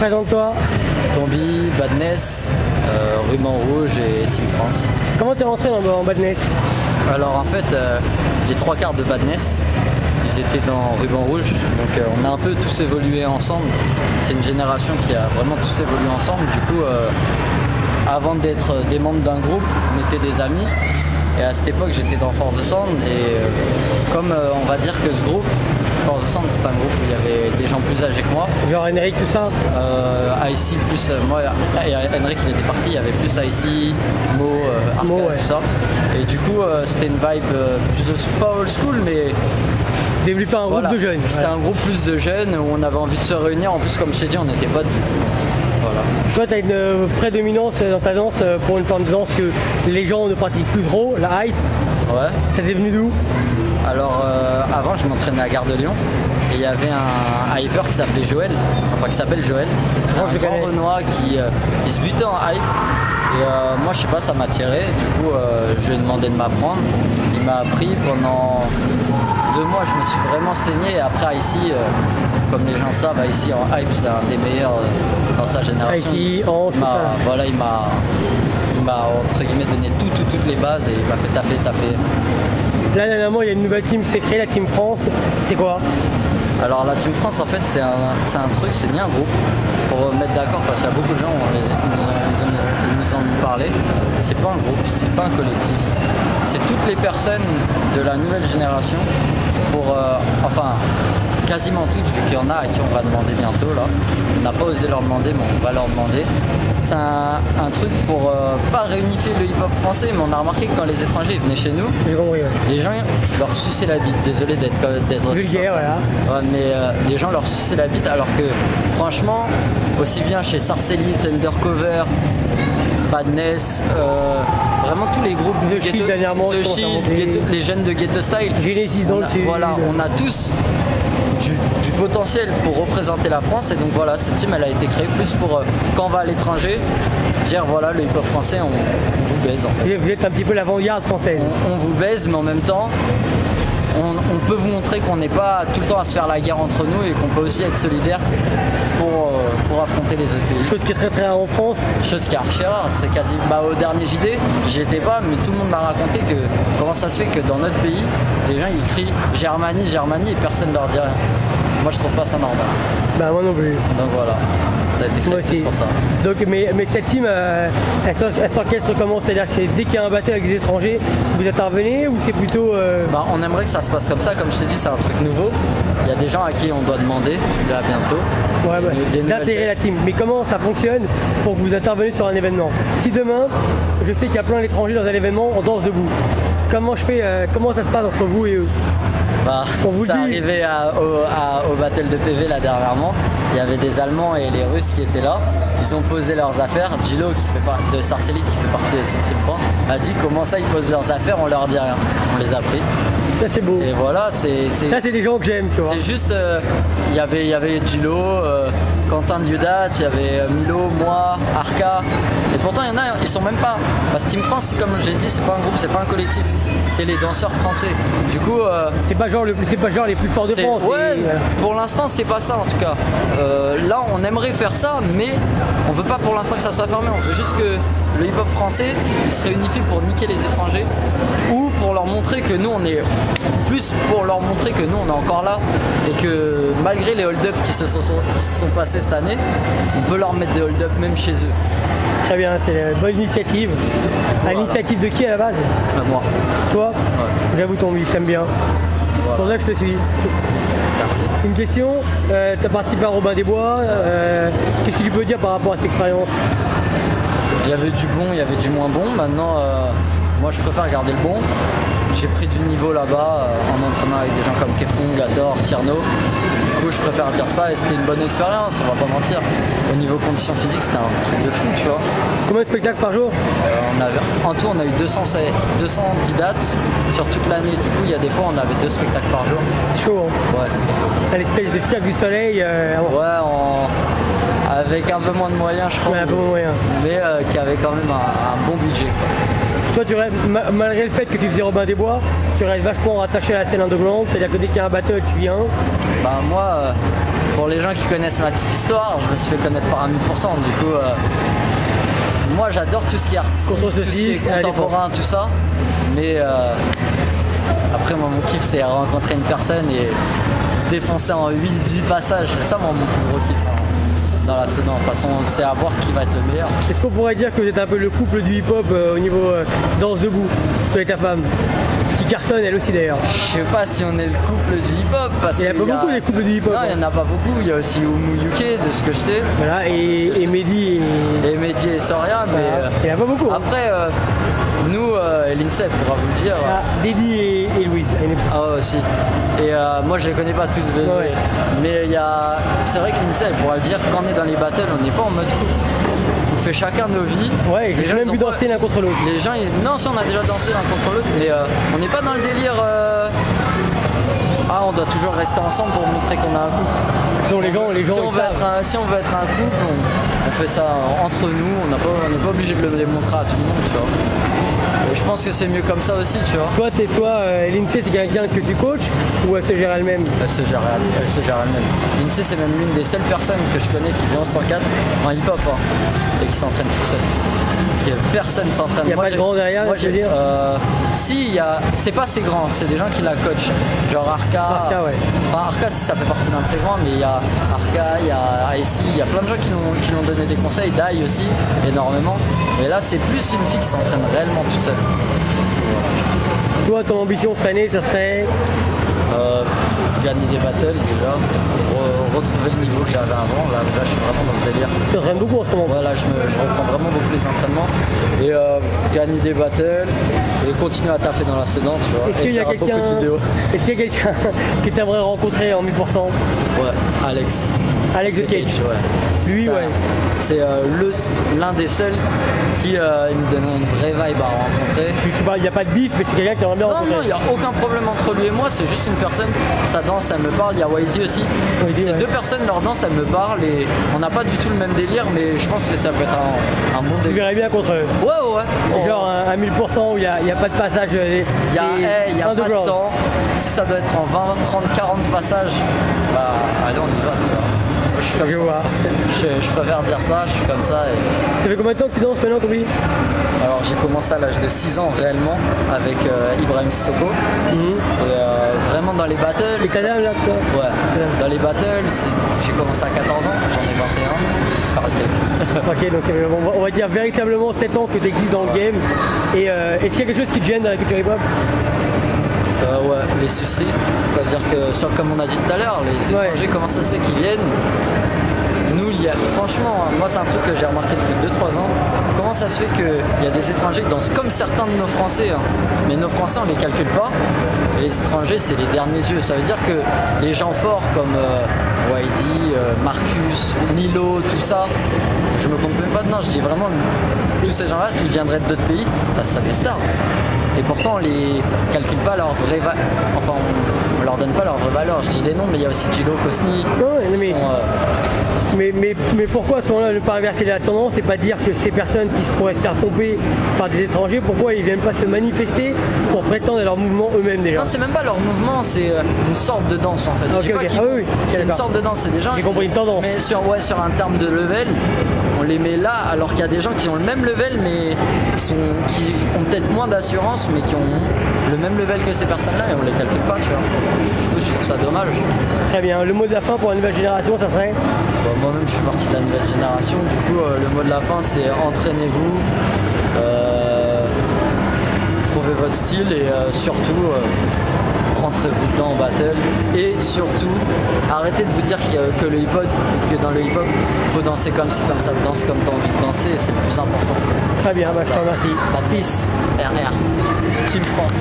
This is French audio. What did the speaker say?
Présente-toi. Tombi, Badness, Ruban Rouge et Team France. Comment t'es rentré en Badness? Alors en fait, les trois quarts de Badness, ils étaient dans Ruban Rouge, donc on a un peu tous évolué ensemble. C'est une génération qui a vraiment tous évolué ensemble. Du coup, avant d'être des membres d'un groupe, on était des amis. Et à cette époque, j'étais dans Force the Sound. Et comme on va dire que ce groupe, Force the Sound, c'est un groupe où il y avait des gens plus âgés que moi. Genre Henrik, tout ça? IC plus moi, et Henrik il était parti, il y avait plus IC, Mo, Arca, ouais. tout ça. Et du coup, c'était une vibe pas old school, mais J'ai voulu faire un groupe de jeunes. C'était un groupe plus de jeunes où on avait envie de se réunir. En plus, comme je t'ai dit, on n'était pas du Voilà. Toi, tu as une prédominance dans ta danse pour une forme de danse que les gens ne pratiquent plus trop, la hype. Ouais. Ça t'est venu d'où? Alors, avant, je m'entraînais à Gare de Lyon. Et il y avait un hyper qui s'appelait Joël, enfin qui s'appelle Joël. C'est un grand Renoir qui il se butait en hype. Et moi, je sais pas, ça m'a tiré. Du coup, je lui ai demandé de m'apprendre. Il m'a appris pendant 2 mois. Je me suis vraiment saigné. Et après, ici, comme les gens savent, ici en hype, c'est un des meilleurs dans sa génération. Ici, voilà, il m'a entre guillemets donné toutes les bases et il m'a fait taffer. Là, dernièrement, il y a une nouvelle team qui s'est créée, la Team France. C'est quoi? Alors la Team France, en fait, c'est un truc, c'est ni un groupe, pour mettre d'accord, parce qu'il y a beaucoup de gens, ils nous en ont parlé. C'est pas un groupe, c'est pas un collectif. C'est toutes les personnes de la nouvelle génération, enfin, quasiment toutes, vu qu'il y en a à qui on va demander bientôt, là. On n'a pas osé leur demander, mais on va leur demander. C'est un truc pour pas réunifier le hip-hop français, mais on a remarqué que quand les étrangers venaient chez nous, les gens leur suçaient la bite. Désolé d'être vulgaire, voilà. Ouais, mais les gens leur suçaient la bite, alors que franchement, aussi bien chez Sarcelli, Undercover, Badness, vraiment tous les groupes, The Shield dernièrement, les jeunes de Ghetto Style, Genesis dans le sud. Voilà, on a tous du potentiel pour représenter la France, et donc voilà, cette team elle a été créée plus pour quand on va à l'étranger dire voilà, le hip-hop français on vous baise en fait. Vous êtes un petit peu l'avant-garde française. On vous baise, mais en même temps on peut vous montrer qu'on n'est pas tout le temps à se faire la guerre entre nous et qu'on peut aussi être solidaire pour affronter les autres pays. Chose qui est très très rare en France. Chose qui est archi rare, c'est quasi. Au dernier JD, j'y étais pas, mais tout le monde m'a raconté que comment ça se fait que dans notre pays, les gens ils crient Germanie et personne ne leur dit rien. Moi je trouve pas ça normal. Bah moi non plus. Donc voilà. Ça a été fait plus pour ça. Donc, mais cette team, elle s'orchestre comment? C'est-à-dire que dès qu'il y a un battle avec des étrangers, vous intervenez ou c'est plutôt... On aimerait que ça se passe comme ça. Comme je t'ai dit, c'est un truc nouveau. Il y a des gens à qui on doit demander, là bientôt, d'intégrer la team. Mais comment ça fonctionne pour que vous interveniez sur un événement? Si demain, je sais qu'il y a plein d'étrangers dans un événement, on danse debout. Comment ça se passe entre vous et eux? C'est arrivé au battle de PV là dernièrement. Il y avait des Allemands et les Russes qui étaient là. Ils ont posé leurs affaires. Gilo de Sarcelli qui fait partie de cette team France a dit comment ça ils posent leurs affaires, on leur dit rien. On les a pris. Ça c'est beau. Et voilà, ça c'est des gens que j'aime, tu vois. C'est juste, il y avait Gilo, Quentin Diodat, il y avait Milo, moi, Arca. Et pourtant il y en a, ils sont même pas. Parce que Team France, c'est comme j'ai dit, c'est pas un groupe, c'est pas un collectif. C'est les danseurs français. Du coup, c'est pas genre les plus forts de France. Ouais, pour l'instant c'est pas ça en tout cas. Là on aimerait faire ça, mais on veut pas pour l'instant que ça soit fermé. On veut juste que le hip-hop français il se réunifie pour niquer les étrangers ou pour leur montrer que nous on est encore là et que malgré les hold-up qui se sont passés cette année, on peut leur mettre des hold-up même chez eux. Très bien, c'est une bonne initiative. Voilà. À l'initiative de qui à la base? Moi. Toi? Ouais. J'avoue ton vie, je t'aime bien. Voilà. Sans ça que je te suis. Merci. Une question, tu as participé à Robin des Bois, qu'est-ce que tu peux dire par rapport à cette expérience? Il y avait du bon, il y avait du moins bon. Maintenant, moi je préfère garder le bon. J'ai pris du niveau là-bas en m'entraînant avec des gens comme Kefton, Gator, Tierno. Du coup, je préfère dire ça et c'était une bonne expérience, on va pas mentir. Au niveau conditions physiques, c'était un truc de fou, tu vois. Combien de spectacles par jour? En tout, on a eu 210 dates sur toute l'année. Du coup, il y a des fois, on avait 2 spectacles par jour. C'est chaud, hein? Ouais, c'était chaud. À l'espèce de Cirque du Soleil. Avec un peu moins de moyens, je crois. Ouais, un peu moins de moyens. Mais qui avait quand même un bon budget, quoi. Toi, malgré le fait que tu faisais Robin des Bois, tu restes vachement rattaché à la scène underground, c'est-à-dire que dès qu'il y a un battle, tu viens. Moi, pour les gens qui connaissent ma petite histoire, je me suis fait connaître par un 1000%. Du coup, moi j'adore tout ce qui est artistique, tout ce qui est contemporain, tout ça. Mais après, moi, mon kiff, c'est rencontrer une personne et se défoncer en 8-10 passages. C'est ça, moi, mon plus gros kiff. Dans la Sedan. De toute façon, c'est à voir qui va être le meilleur. Est-ce qu'on pourrait dire que vous êtes un peu le couple du hip-hop au niveau danse debout, toi et ta femme, qui cartonne elle aussi d'ailleurs? Je sais pas si on est le couple du hip-hop. Il n'y a pas beaucoup des couples du hip-hop. Non, il n'y en a pas beaucoup. Il y a aussi Oumou UK, de ce que je sais. Voilà, et Mehdi et Mehdi et Soria. Mais il n'y en a pas beaucoup. Après, nous, l'INSEE pourra vous le dire. Dédi et Louise. Ah ouais, aussi. Et moi, je les connais pas tous, désolé. Ouais. Mais c'est vrai que l'INSEE pourra le dire, quand on est dans les battles, on n'est pas en mode couple. On fait chacun nos vies. Ouais, j'ai même vu danser l'un contre l'autre. Les gens, non, si on a déjà dansé l'un contre l'autre, mais on n'est pas dans le délire. On doit toujours rester ensemble pour montrer qu'on a un couple. Si on veut être un couple, on fait ça entre nous. On n'est pas obligé de le démontrer à tout le monde, tu vois. Et je pense que c'est mieux comme ça aussi, tu vois. Toi, l'INSEE, c'est quelqu'un que tu coaches ou elle se gère elle-même? Elle se gère elle-même. L'INSEE, c'est même l'une des seules personnes que je connais qui vient au 104 en hip-hop et qui s'entraîne toute seule. Personne s'entraîne. Il n'y a pas de grand derrière, je veux dire. Si, c'est pas assez grand, c'est des gens qui la coachent. Genre Arca, ouais. Enfin, Arca, ça fait partie d'un de ses grands, mais il y a Arca, il y a IC, il y a plein de gens qui l'ont donné des conseils, Dai aussi, énormément. Mais là, c'est plus une fille qui s'entraîne réellement toute seule. Toi, ton ambition cette année, ça serait gagner des battles déjà, retrouver le niveau que j'avais avant. Là, je suis vraiment dans ce délire. Tu t'entraînes beaucoup en ce moment? Voilà, je reprends vraiment beaucoup les entraînements et gagner des battles et continuer à taffer dans la Sedan, tu vois. Est-ce qu'il y a quelqu'un que tu aimerais rencontrer en 1000%? Ouais, Alex. Alex The Cage. Ouais. Lui, ça, ouais. C'est l'un des seuls qui me donne une vraie vibe à rencontrer. Tu parles, il n'y a pas de bif, mais c'est quelqu'un qui aimerait bien rencontrer. Non, il n'y a aucun problème entre lui et moi, c'est juste une personne, sa danse, elle me parle, il y a YZ aussi. C'est deux personnes, leur danse, elle me parle et on n'a pas du tout le même délire, mais je pense que ça peut être un bon délire. Tu verrais bien contre eux? Ouais. Genre un 1000% où il n'y a pas de passage. Il n'y a pas de temps. Si ça doit être en 20, 30, 40 passages, bah allez, on y va, tu vois. Je suis comme ça. Je préfère dire ça, je suis comme ça. Ça fait combien de temps que tu danses maintenant, Toby? Alors j'ai commencé à l'âge de 6 ans réellement avec Ibrahim Sissoko. Et vraiment dans les battles. Et ta dame là, toi? Ouais. Dans les battles, j'ai commencé à 14 ans, j'en ai 21. Faire le calcul. Ok, donc on va dire véritablement 7 ans que tu existes dans le game. Et est-ce qu'il y a quelque chose qui te gêne dans la culture hip-hop? Ouais, les suceries, c'est-à-dire que, comme on a dit tout à l'heure, les étrangers, comment ça se fait qu'ils viennent? Nous, franchement, moi c'est un truc que j'ai remarqué depuis 2-3 ans. Comment ça se fait qu'il y a des étrangers qui dansent comme certains de nos Français, hein. Mais nos Français on les calcule pas, et les étrangers c'est les derniers dieux. Ça veut dire que les gens forts comme YD, Marcus, Nilo, tout ça, je me compte même pas dedans, je dis vraiment tous ces gens-là, ils viendraient d'autres pays, ça serait des stars. Et pourtant on les calcule pas leur vraie valeur, enfin on leur donne pas leur vraie valeur. Je dis des noms, mais il y a aussi Gilo, Kosni. Mais pourquoi à ce moment-là ne pas inverser la tendance et pas dire que ces personnes qui pourraient se faire pomper par des étrangers, pourquoi ils viennent pas se manifester pour prétendre à leur mouvement eux-mêmes déjà? Non, c'est même pas leur mouvement, c'est une sorte de danse en fait. C'est une sorte de danse, c'est des gens. J'ai compris une tendance. Mais sur un terme de level, on les met là, alors qu'il y a des gens qui ont le même level, mais qui ont peut-être moins d'assurance, mais qui ont le même level que ces personnes-là, et on les calcule pas, tu vois. Du coup, je trouve ça dommage. Très bien. Le mot de la fin pour la nouvelle génération, ça serait? Moi-même, je suis parti de la nouvelle génération. Du coup, le mot de la fin, c'est entraînez-vous, trouvez votre style et surtout rentrez-vous dedans en battle. Et surtout, arrêtez de vous dire que dans le hip-hop, il faut danser comme ci, comme ça. Danse comme tu as envie de danser, c'est le plus important. Très bien, je te remercie. Peace, RR, Team France.